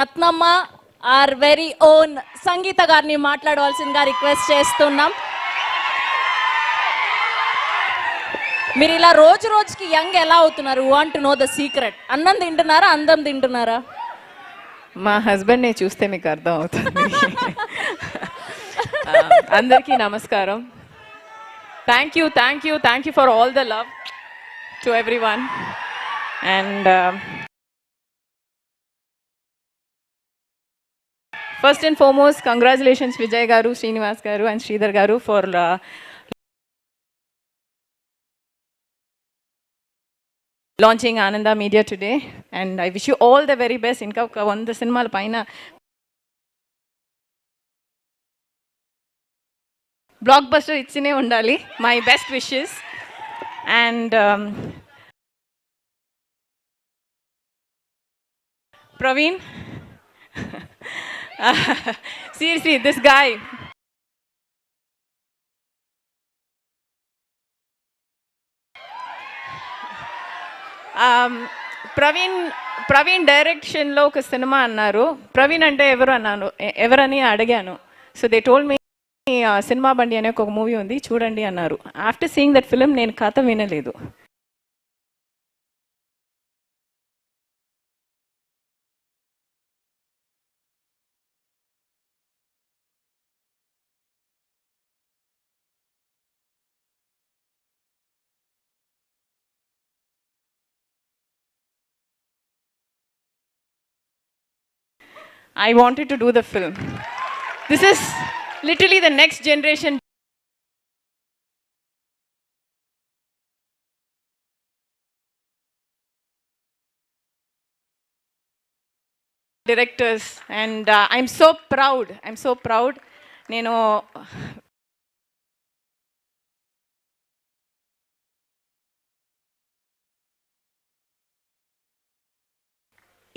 Ratnamma are very own సంగీత గారిని మాట్లాడవలసిందిగా request చేస్తున్నాం. మీరు ఇలా రోజు రోజుకి యంగ్ ఎలా అవుతున్నారు? Want to know the secret. అన్నం తింటున్నారా, అందం తింటున్నారా? మా హస్బెండ్ని చూస్తే మీకు అర్థం అవుతుంది. అందరికీ నమస్కారం. Thank you for all the love to everyone. And first and foremost congratulations Vijay గారు, శ్రీనివాస్ గారు అండ్ శ్రీధర్ గారు for launching Ananda Media today, and I wish you all the very best. Inka oka 100 సినిమాల పైన బ్లాక్ బస్టర్ ఇచ్చినే ఉండాలి. My best wishes. And Praveen, seriously, this guy, Praveen డైరెక్షన్లో ఒక cinema అన్నారు. ప్రవీణ్ అంటే ఎవరని అడిగాను. So they told me cinema బండి అనే ఒక మూవీ ఉంది, చూడండి అన్నారు. ఆఫ్టర్ సీయింగ్ దట్ ఫిలిం నేను కథ వినలేదు. I wanted to do the film. This is literally the next generation directors, and I'm so proud. Nenu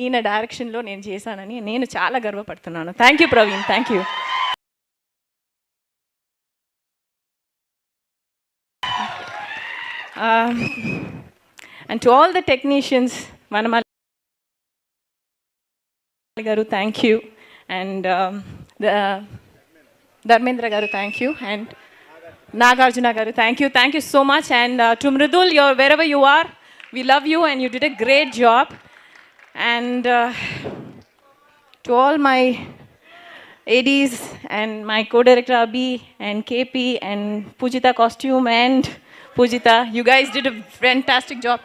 ఈయన డైరెక్షన్లో నేను చేశానని నేను చాలా గర్వపడుతున్నాను. Thank you Praveen, thank you. And to all the technicians, Vanamali గారు థ్యాంక్ యూ, అండ్ ధర్మేంద్ర గారు థ్యాంక్ యూ, అండ్ నాగార్జున గారు thank you so much. And to Mridul, your wherever you are, we love you and you did a great job. And to all my ADs and my co-director Abhi and KP and Pujita costume and Pujita, you guys did a fantastic job.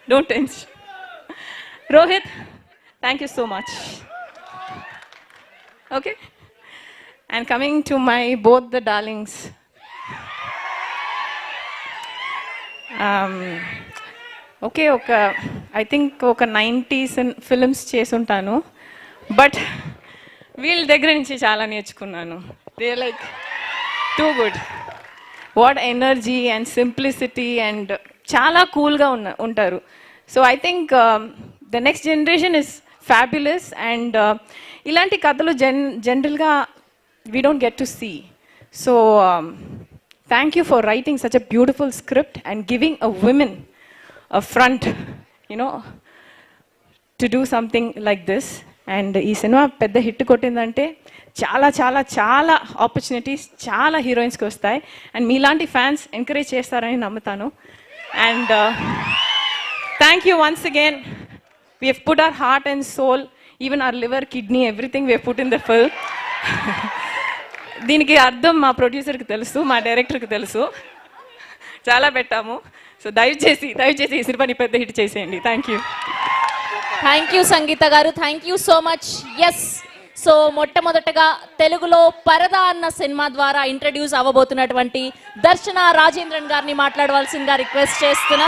Don't tense. Rohit, thank you so much. Okay. And coming to my both the darlings. Okay, I think ఒక 90s films చేసుంటాను, but వీళ్ళ దగ్గర నుంచి చాలా నేర్చుకున్నాను. They like too good. What energy and simplicity, and చాలా కూల్గా ఉంటారు. So I think the next generation is fabulous. And ఇలాంటి కథలు జనరల్గా we don't get to see. So thank you for writing such a beautiful script and giving a women a front, to do something like this. And ee cinema pedda hit kottindante చాలా opportunities చాలా హీరోయిన్స్కి వస్తాయి. And మీలాంటి fans encourage చేస్తారని నమ్ముతాను. And thank you once again. We have put our heart and soul, even our liver, kidney, everything we have put in the film. దీనికి అర్థం మా ప్రొడ్యూసర్కి తెలుసు, మా డైరెక్టర్కి తెలుసు, చాలా పెట్టాము. సో దయచేసి ఈ సినిమాని పెద్ద హిట్ చేసేయండి. థ్యాంక్ యూ సంగీత గారు, thank you so much. Yes, so మొట్టమొదటగా తెలుగులో పరదా అన్న సినిమా ద్వారా ఇంట్రడ్యూస్ అవ్వబోతున్నటువంటి దర్శన రాజేంద్రన్ గారిని మాట్లాడవలసిందిగా రిక్వెస్ట్ చేస్తున్నా.